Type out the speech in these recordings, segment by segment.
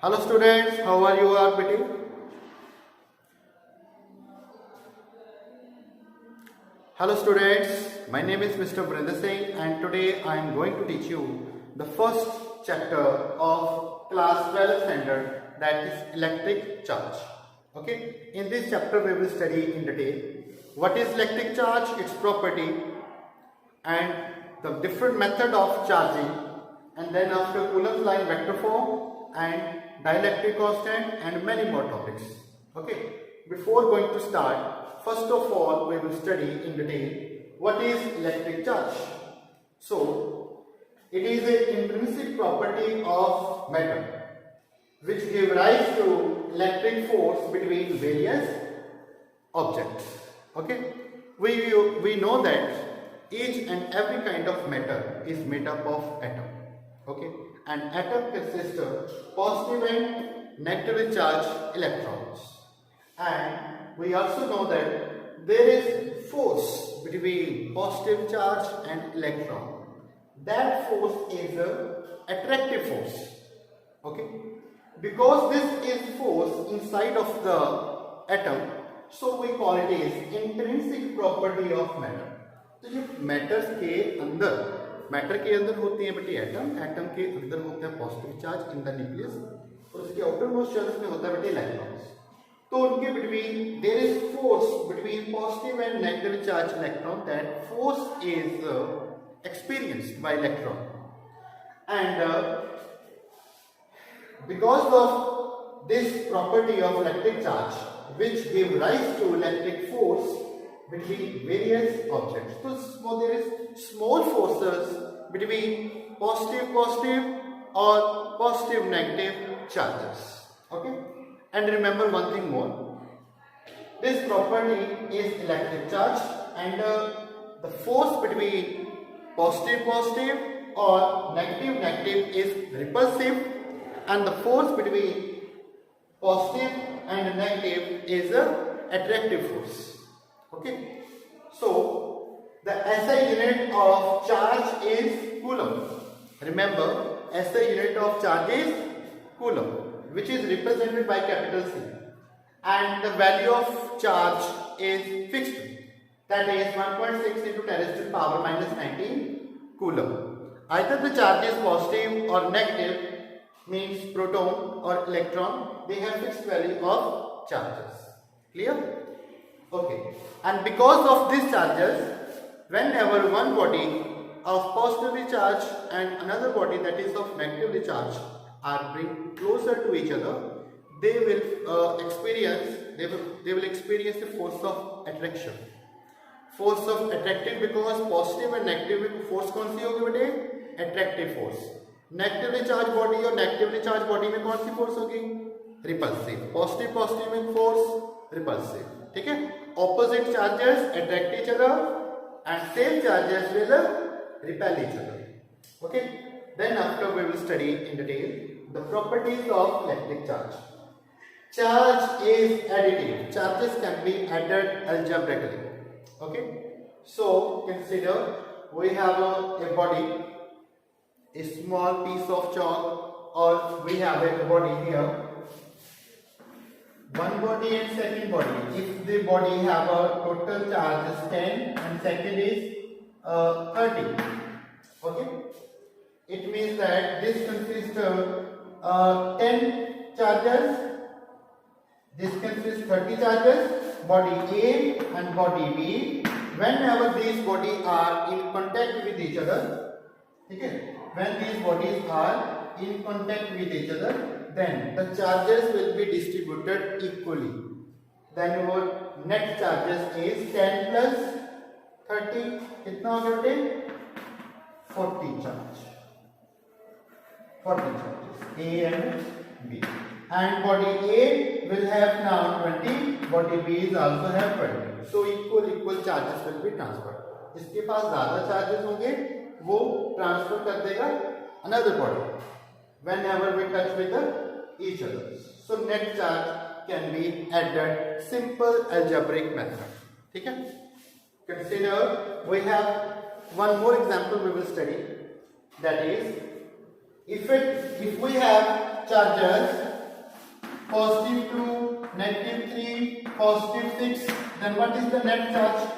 Hello students, how are you all today? Hello students, my name is Mr. Vrinder Singh and today I am going to teach you the first chapter of class 12 standard, that is electric charge. Okay, in this chapter we will study in detail what is electric charge, its property and the different method of charging, and then after Coulomb's line vector form and dielectric constant and many more topics. Okay, before going to start, first of all we will study in detail what is electric charge. So it is an intrinsic property of matter which give rise to electric force between various objects. Okay, we know that each and every kind of matter is made up of atom. Okay, and atom consists of positive and negatively charged electrons, and we also know that there is force between positive charge and electron. That force is a attractive force. Okay, because this is force inside of the atom, so we call it as intrinsic property of matter. तो जो matter के अंदर होते हैं बेटे atom के अंदर होता है positive charge in the nucleus और उसके आउटर मोस्ट शेल्स में होता है बेटे इलेक्ट्रॉन्स. तो उनके between their is force between positive and negative charge electron. That force is experienced by electron, and because of this property of electric charge which give rise to electric force between various objects. So there is small forces between positive or positive negative charges. Okay, and remember one thing more, this property is electric charge, and the force between positive or negative is repulsive, and the force between positive and negative is a attractive force. Okay, so the SI unit of charge is coulomb. Remember, SI unit of charge is coulomb, which is represented by capital C, and the value of charge is fixed, that is 1.6 into 10 raised to the power minus 19 coulomb. Either the charge is positive or negative, means proton or electron, they have fixed value of charges. Clear? Okay, and because of these charges, whenever one body of positively charged and another body that is of negatively charged are bring closer to each other, they will experience the force of attraction. Force of attractive, because positive and negative force कौन सी होगी बेटे? Attractive force. Negatively charge body और negatively charge body में कौन सी force होगी? Repulsive. Positive में force repulsive. ठीक है, opposite charges attract each other and same charges will repel each other. Okay, then after we will study in detail the properties of electric charge. Charge is additive. Charges can be added algebraically. Okay, so consider we have a body, a small piece of chalk, or we have a body here, one body and second body. If the body have a total charge is 10 and second is 30. Okay, it means that this consists of 10 charges, this consists 30 charges, body A and body B. Whenever these bodies are in contact with each other, okay, when these bodies are in contact with each other, then the charges will be distributed equally. Then our net charges is 10 plus 30. कितना हो गया? 40 charge. 40 charges, A and B. And body A will have now 20, body B is also have 20. So equal charges will be transferred. इसके पास ज़्यादा charges होंगे, वो transfer कर देगा another body whenever we touch with each other. So net charge can be added simple algebraic method. ठीक है? Consider we have one more example we will study, that is If we have charges positive 2, negative 3, positive 6, then what is the net charge?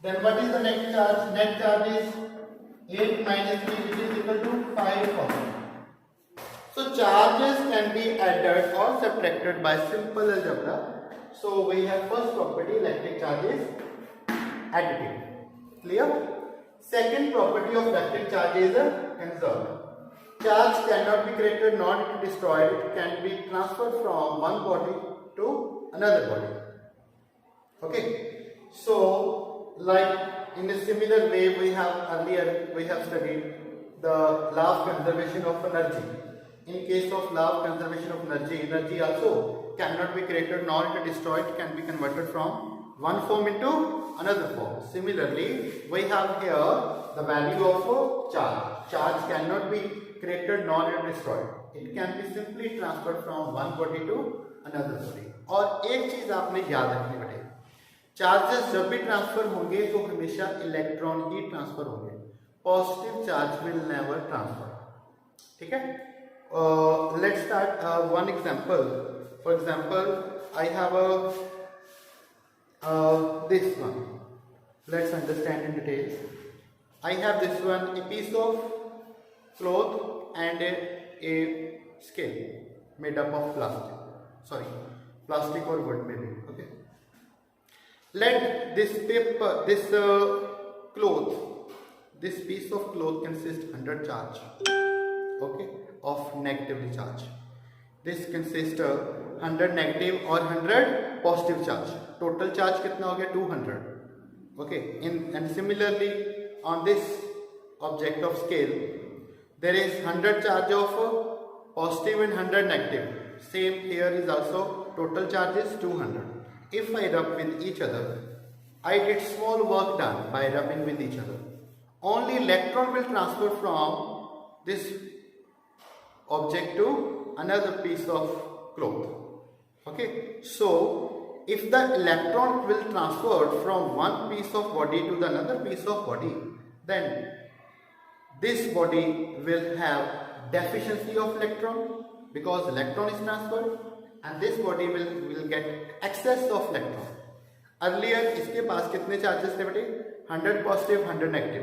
Then what is the net charge? Net charge is 8 minus 3, which is equal to 5,000. So charges can be added or subtracted by simple algebra. So we have first property, electric charge is additive. Clear? Second property of electric charge is conserved. Charge cannot be created nor destroyed. It can be transferred from one body to another body. Okay. So like in a similar way we have studied the law of conservation of energy. In case of law of conservation of energy, energy also cannot be created nor destroyed. It can be converted from one form into another form. Similarly, we have here the value of charge. Charge cannot be created nor destroyed. It can be simply transferred from one body to another body. और एक चीज आपने याद रखनी पड़ेगी, charges जब भी transfer होंगे तो हमेशा इलेक्ट्रॉन ही ट्रांसफर होंगे. Positive charge will never transfer. ठीक है? Let's start one example. For example, I have this one. Let's understand in detail. I have this one, a piece of cloth and a scale made up of plastic or wood maybe. Okay. Let this paper, this piece of cloth consist 100 charge. Okay, of negatively charge. This consists 100 negative or 100 positive charge. Total charge कितना हो गया? 200. Okay, and similarly on this object of scale there is 100 charge of positive and 100 negative. Same here is also total charge is 200. If I rub with each other, I get small work done by rubbing with each other. Only electron will transfer from this object to another piece of cloth. Okay, so if the electron will transfer from one piece of body to the another piece of body, then this body will have deficiency of electron because electron is transferred, and this body will get excess of electron. Earlier इसके पास कितने charges थे बेटे? 100 positive 100 negative.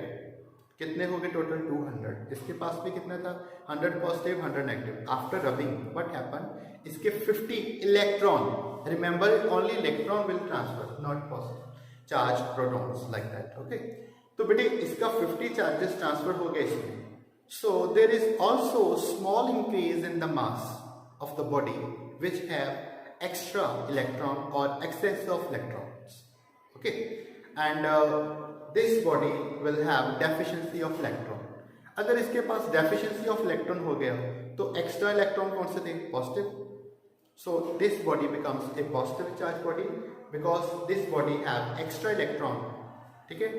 कितने हो गए total? 200. इसके पास भी कितना था? 100 positive 100 negative. After rubbing what happen? इसके 50 electron, remember only electron will transfer not positive charge protons like that. Okay, तो बेटे इसका 50 चार्जेस ट्रांसफर हो गए इसमें. So there is also small increase in the mass of the body which have extra electron or excess of electrons. Okay, and this body will have deficiency of electron. अगर इसके पास deficiency of electron हो गया तो extra electron कौन से थे? Positive. So this body becomes a positive charge body because this body have extra electron. ठीक है?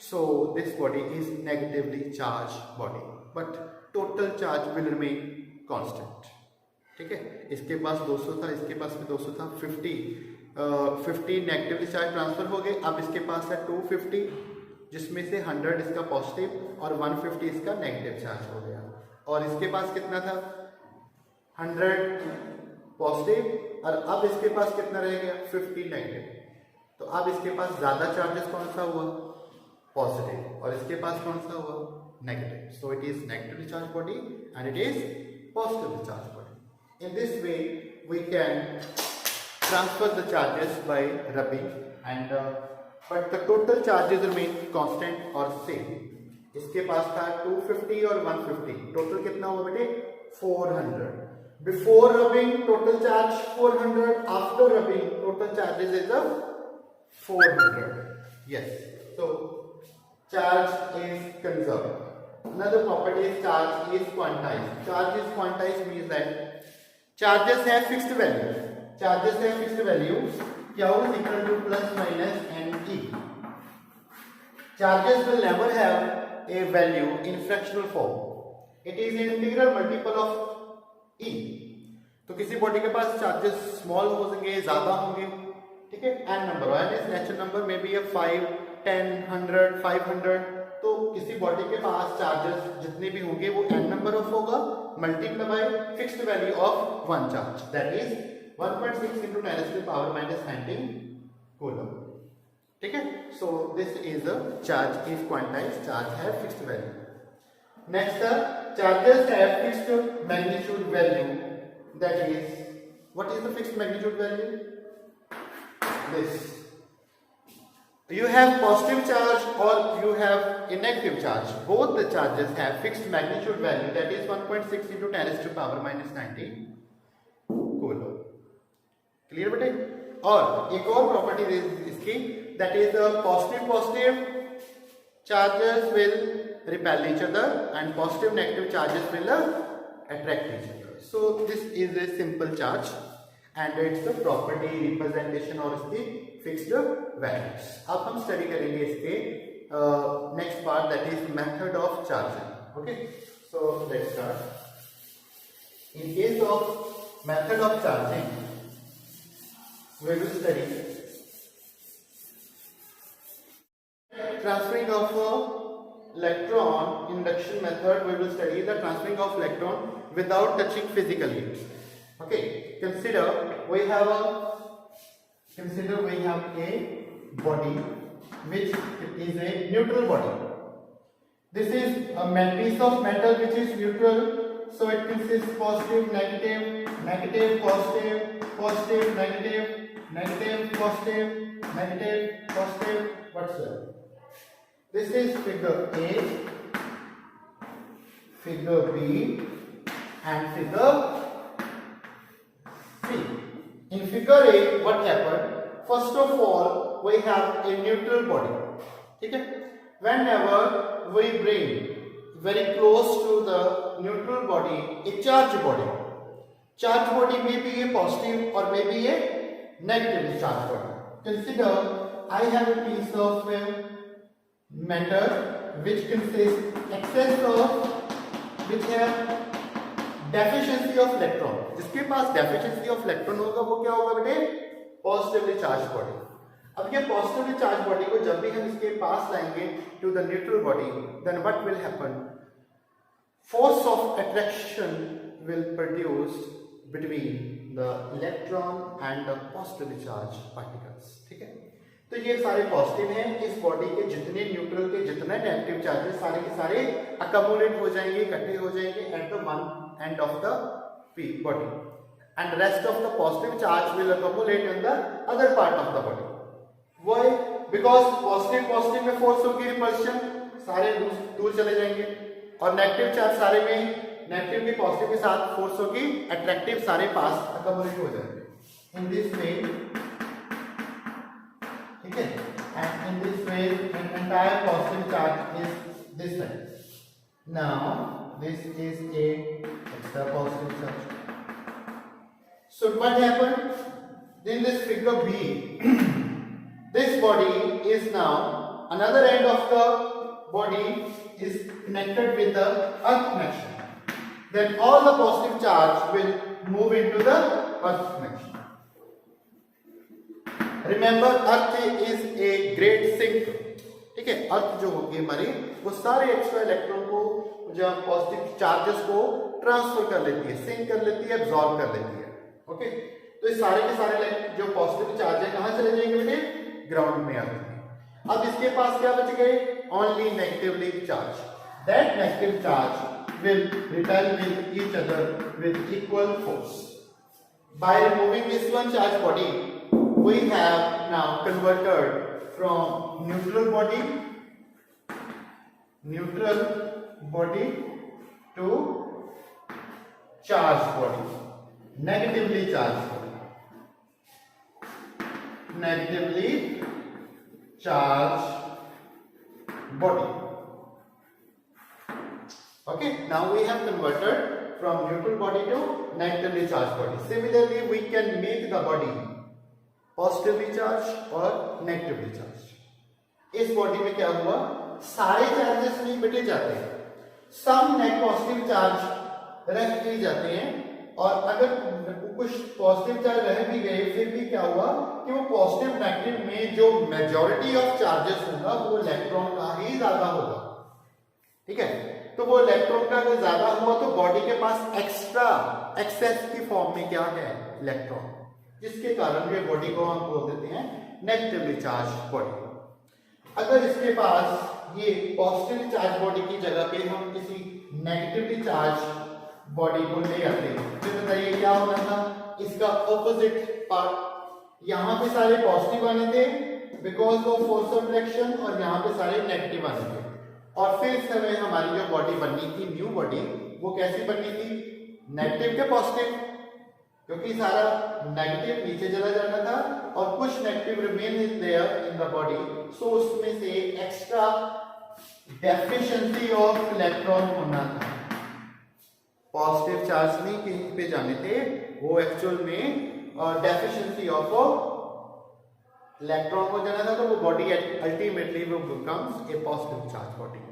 So this body is negatively charged body, but total charge will remain constant. ठीक है, इसके पास 200 था, इसके पास भी 200 था. 50 नेगेटिवली चार्ज ट्रांसफर हो गए. अब इसके पास है 250 जिसमें से 100 इसका पॉजिटिव और 150 इसका नेगेटिव चार्ज हो गया. और इसके पास कितना था? 100 पॉजिटिव, और अब इसके पास कितना रह गया? 50 नेगेटिव. तो अब इसके पास ज्यादा चार्जेस कौन सा हुआ? पॉजिटिव. और इसके पास कौन सा हुआ? Negative. So it is negatively charge body and it is positively charge body. In this way, we can transfer the charges by rubbing, and but the total charges remain constant or same. इसके पास था 250 और 150. Total कितना हुआ बेटे? 400. Before rubbing, total charge 400. After rubbing, total charges is 400. Yes. So charge is conserved. Another property is charge is quantized. Charge is quantized means that charges have fixed value. Charges have fixed value. Q is equal to plus minus and E. Charges will never have a value in fractional form. It is an integral multiple of E. तो किसी body के पास charges small होंगे, ज्यादा होंगे. ठीक है, n number. n is natural number, may be 5, 10, 100, 500. तो किसी बॉडी के पास चार्जेस जितने भी होंगे वो n नंबर ऑफ होगा multiply by fixed value of one charge, that is 1.6 into 10⁻⁻19 coulomb. ठीक है, so this is a charge is quantised, charge है fixed value. Next charges have fixed magnitude value, that is what is the fixed magnitude value? This you have positive charge or you have a negative charge, both the charges have fixed magnitude value, that is 1.6 into 10⁻⁻19 coulomb. Clear बेटे? और एक और property इसकी, that is positive charges will repel each other and positive negative charges will attract each other. So this is a simple charge and it's the property representation और इसकी fixed values. अब हम study करेंगे इसके next part, that is method of charging. Okay, so let's start. In case of method of charging we will study transferring of electron. Induction method we will study the transferring of electron without touching physically. Okay, consider we have a body which is a neutral body. This is a piece of metal which is neutral, so it consists positive, negative, negative, positive, positive, negative, negative, positive, negative, positive, whatsoever. This is figure A, figure B, and figure C. In figure A, what happened? First of all, we have a neutral body. Okay? Whenever we bring very close to the neutral body a charged body, charged body may be a positive or may be a negatively charged body. Consider I have a piece of matter which consists excess of which have deficiency of electron. जिसके पास deficiency of electron होगा वो क्या होगा बेटे? Positively charged body. अब ये positively charged body को जब भी हम इसके पास लाएंगे to the neutral body, then what will happen? Force of attraction will produce between the electron and the positively charged particles. ठीक है, तो ये सारे पॉजिटिव हैं, इस बॉडी के जितने न्यूट्रल के जितने नेगेटिव चार्जेस सारे के सारे अकमुलेट हो जाएंगे, इकट्ठे हो जाएंगे at the one end of the body and rest of the positive charge will accumulate in the other part of the body. Why? Because positive में फोर्स होगी रिपल्शन, सारे दूर चले जाएंगे, और नेगेटिव चार्ज सारे में नेगेटिव की पॉजिटिव के साथ फोर्स होगी अट्रैक्टिव, सारे पास अकमुलेट हो जाएंगे इन दिस वे। ठीक है, and in this way an entire positive charge is this side. Now this is a extra positive charge. So what happened in this figure B? This body is now another end of the body is connected with the earth connection. Then all the positive charge will move into the earth connection. Remember, earth is a great sink. ठीक है, अर्थ जो होगी हमारी वो सारे extra electron को जो positive charges को ट्रांसफर कर लेती है, सिंक कर लेती है, एब्जॉर्ब कर लेती है। ओके, तो ये सारे के सारे जो पॉजिटिव चार्ज है कहाँ चले जाएंगे बेटे? ग्राउंड में आते हैं। अब इसके पास क्या बच गए? Only negatively charge. That negative charge will repel with each other with equal force. By removing this one charged body, we have now converted from neutral body to charged body, negatively charged body, negatively charged body. Okay, now we have converted from neutral body to negatively charged body. Similarly, we can make the body positively charged or negatively charged. इस body में क्या हुआ? सारे charges नहीं बटे जाते हैं, सम net positive charge रह ही जाते हैं, और अगर कुछ पॉजिटिव चार्ज रह भी गए फिर भी क्या हुआ कि वो पॉजिटिव नेगेटिव में जो मेजॉरिटी ऑफ चार्जेस होगा वो इलेक्ट्रॉन का ही ज्यादा होगा। ठीक है। तो वो इलेक्ट्रॉन का अगर ज्यादा हुआ तो बॉडी के पास एक्स्ट्रा एक्सेस की फॉर्म में क्या है, इलेक्ट्रॉन, जिसके कारण ये बॉडी को हम बोल देते हैं नेगेटिवली चार्ज बॉडी। अगर इसके पास ये पॉजिटिवली चार्ज बॉडी की जगह पे हम किसी नेगेटिवली चार्ज बॉडी को ले आते हैं तो बताइए क्या होना था, इसका ऑपोजिट पार्ट, यहाँ पे सारे पॉजिटिव आने थे because of force of attraction और यहाँ पे सारे नेगेटिव आने थे। और फिर इस समय हमारी जो बॉडी बननी थी, न्यू बॉडी, वो कैसी बननी थी, नेगेटिव के पॉजिटिव, क्योंकि सारा नेगेटिव नीचे चला जाना था और कुछ negative remain is there in the body, so उसमें से एक्स्ट्रा डेफिशिएंसी ऑफ इलेक्ट्रॉन होना था। पॉजिटिव चार्ज नहीं कहीं पे जाने थे, वो एक्चुअल में डेफिशिएंसी ऑफ इलेक्ट्रॉन को जाना था, तो वो बॉडी अल्टीमेटली वो becomes a positive charge body.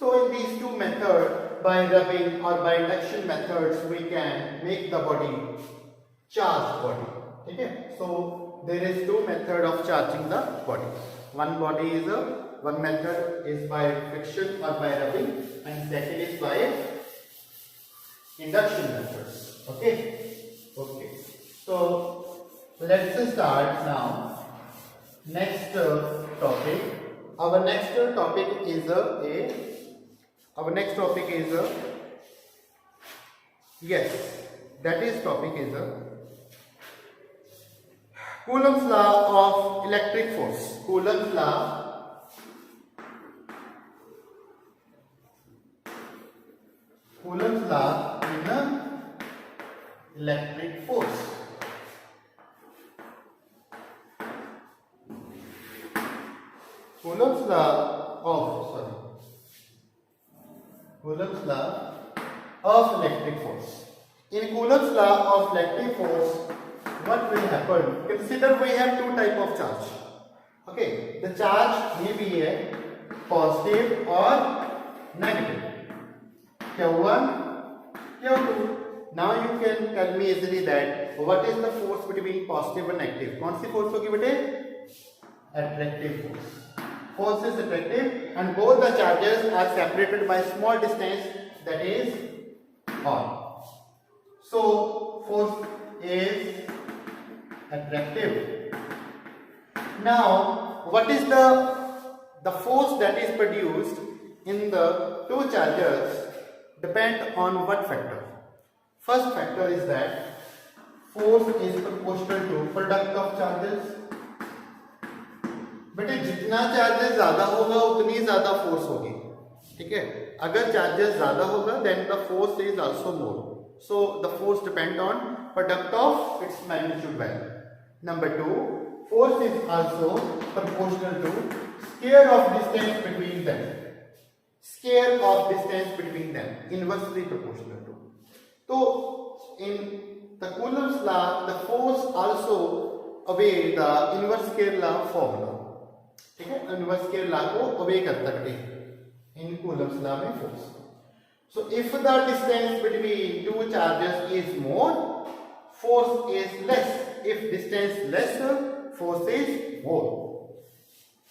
So in these two methods, by rubbing or by induction methods, we can make the body charged body. Okay? So there is two method of charging the body. One method is by friction or by rubbing, and second is by induction methods. Okay? Okay. So let's start now. Next topic. Our next topic is Coulomb's law of electric force. Coulomb's law in electric force. Coulomb's law of electric force. In Coulomb's law of electric force, what will happen? Consider we have two type of charge. Okay, the charge may be a positive or negative. Q1, Q2. Now you can tell me easily that what is the force between positive and negative? कौन सी force होगी बेटे? Attractive force. Force is attractive and both the charges are separated by small distance, that is r. So force is attractive. Now what is the force that is produced in the two charges depend on what factor? First factor is that force is proportional to product of charges. बेटे जितना charges ज्यादा होगा उतनी ज्यादा force होगी, ठीक है। अगर चार्जेस ज्यादा होगा then the force is also more, so the force depend on product of its magnitude value. Number 2, force is also proportional to square of distance between them. Square of distance between them, inversely proportional to. तो in the Coulomb's law the force also obey the inverse scale law formula, ठीक है। Inverse scale law को ओबे करता है इन Coulomb's law में force. So if the distance between two charges is more, force is less. If distance less, force is more.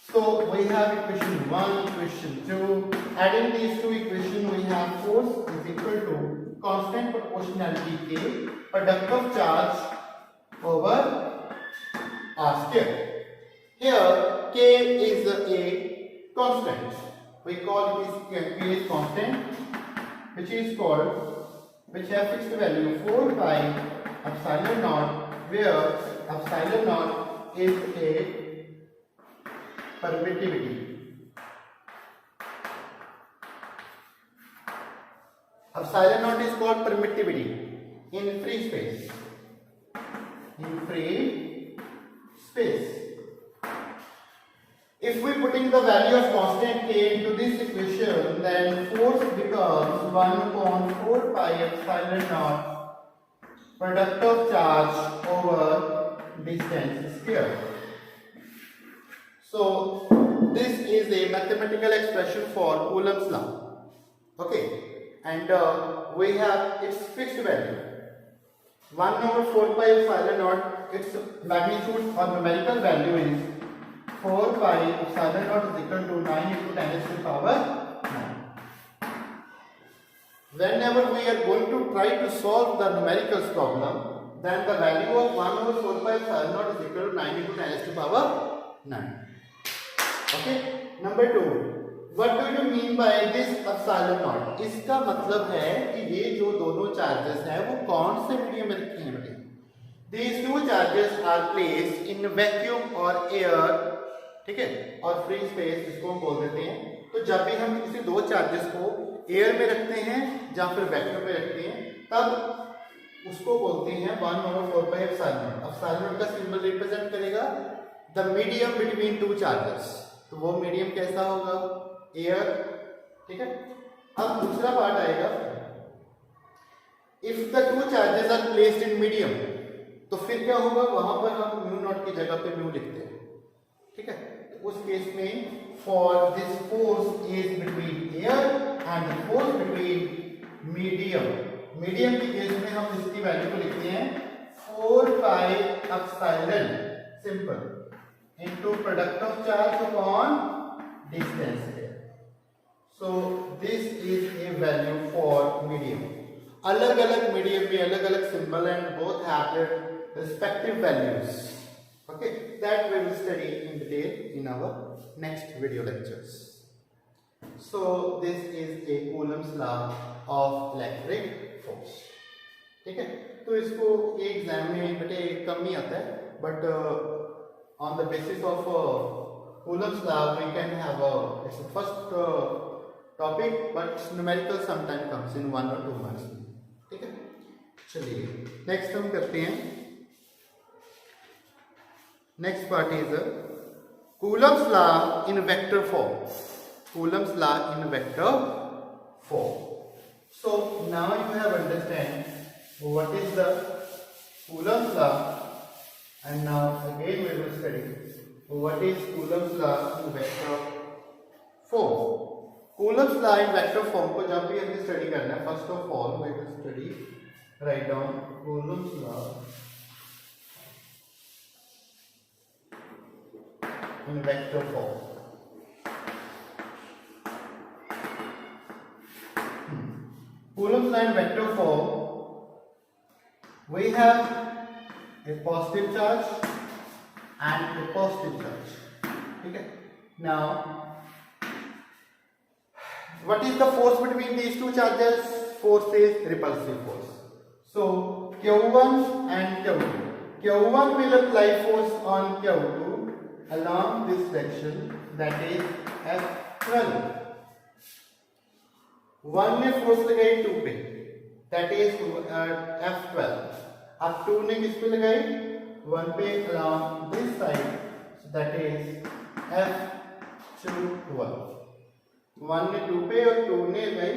So we have equation 1, equation 2. Adding these two equations, we have force is equal to constant proportionality K, product of charge over R square. Here K is a constant. We call it K is constant, which have fixed value 4 pi epsilon naught, where epsilon naught is a permittivity. Epsilon naught is called permittivity in free space. In free space. If we putting the value of constant K into this equation, then force becomes 1 upon 4 pi epsilon naught product of charge over distance square. So this is a mathematical expression for Coulomb's law. Okay, and we have its fixed value 1 over 4 pi epsilon naught. Its magnitude or numerical value is 4 pi epsilon naught is equal to 9 into 10 to the power 9. whenever we are going to try to solve the numericals problem, then the value of 1 over 4 pi epsilon naught is equal to 9 into 10 raised to power 9. Okay. Number 2, what do you mean by this epsilon naught? इसका मतलब है कि ये जो दोनों charges हैं वो कौन से मीडियम में रखे हैं बेटे? These two charges are placed in vacuum or air, ठीक है, और फ्री स्पेस इसको हम बोल देते हैं. तो जब भी हम किसी दो चार्जेस को एयर में रखते हैं या फिर वैक्यूम में रखते हैं तब उसको बोलते हैं 1 over 4 pi epsilon naught. epsilon naught का सिंबल रिप्रेजेंट करेगा the medium between two charges. तो वो मीडियम कैसा होगा? एयर. ठीक है. अब दूसरा पार्ट आएगा, if the two charges are placed in medium, तो फिर क्या होगा? वहां पर हम म्यू नॉट की जगह पे म्यू लिखते हैं. ठीक है. तो उस केस में for this force is between air and the force between medium. Medium के केस में हम इसकी वैल्यू को लिखते हैं 4 pi epsilon simple into product of charge upon distance here. So this is a value for medium. अलग अलग medium में अलग अलग symbol and both have their respective values. Okay, that we will study in detail in our next video lectures. So this is a Coulomb's law of electric force. ठीक है. तो इसको ये एग्जाम में बेटे कम ही आता है, but on the basis of Coulomb's law we can have it's a first topic, but numerical sometime comes in 1 or 2 marks. ठीक है. चलिए नेक्स्ट हम करते हैं. Next part is Coulomb's law in vector form. Coulomb's law in vector form. So now you have understand what is the Coulomb's law, and now again we will study what is Coulomb's law in vector form. Coulomb's law in vector form को जब भी हमें study करना है, first of all we will study, write down Coulomb's law in vector form. Coulomb's law in vector form, we have a positive charge and a positive charge. Okay. Now, what is the force between these two charges? Force is repulsive force. So Q1 and Q2. Q1 will apply force on Q2 along this direction, that is F12. 1 ने force लगाई 2 पे, that is F12. अब 2 ने किस पे लगाई? 1 पे along this side, so that is F12. 1 ने 2 पे और 2 ने लगाई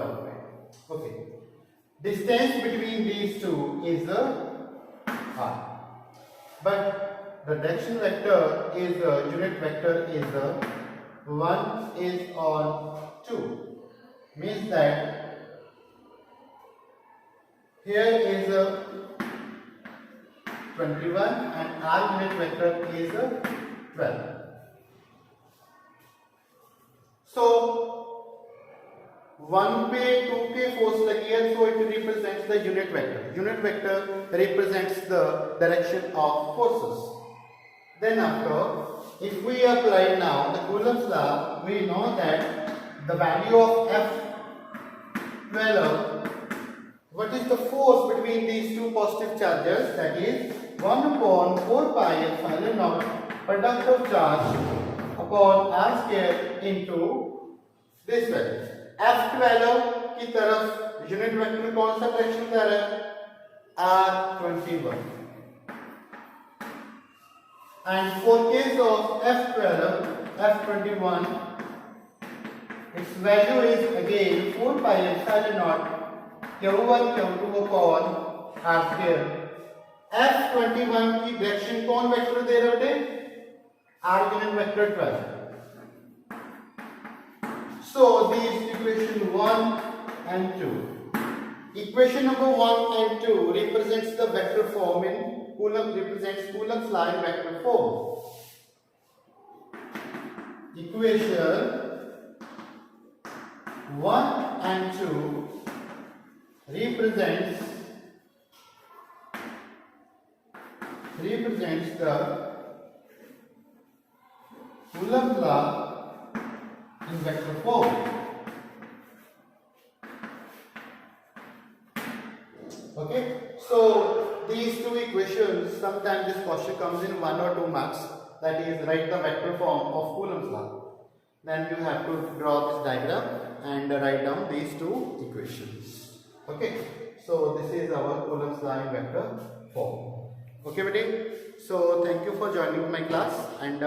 1 पे. Okay. Distance between these two is r, but the direction vector is unit vector is 1 is on 2, means that here is 21 and our unit vector is 12. So 1 पे 2 के force लगी है, so it represents the unit vector. Unit vector represents the direction of forces. Then after, if we apply now the Coulomb's law, we know that the value of F12, what is the force between these two positive charges? That is 1 upon 4 pi epsilon naught product of charge upon r square into this value. F12 की तरफ unit vector में कौन सा direction जा रहा है? R21. And for case of F12, F21, its value is again 4 pi epsilon naught Q1 Q2 upon r square. F21 की direction कौन वेक्टर दे रहे होते? R unit vector 12. So these equation 1 and 2. Equation number 1 and 2 represents the vector form in Coulomb, represents Coulomb's law in vector form. Equation 1 and 2 represents the Coulomb's law in vector form. Okay, so these two equations, sometimes this question comes in 1 or 2 marks, that is write the vector form of Coulomb's law. Then you have to draw this diagram and write down these two equations. Okay, so this is our Coulomb's law in vector form. Okay, buddy. So thank you for joining my class, and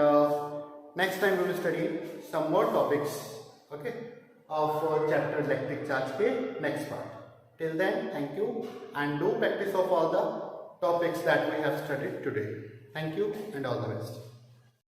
next time we will study some more topics, okay, of chapter electric charge ke next part. Till then, thank you, and do practice of all the topics that we have studied today. Thank you and all the best.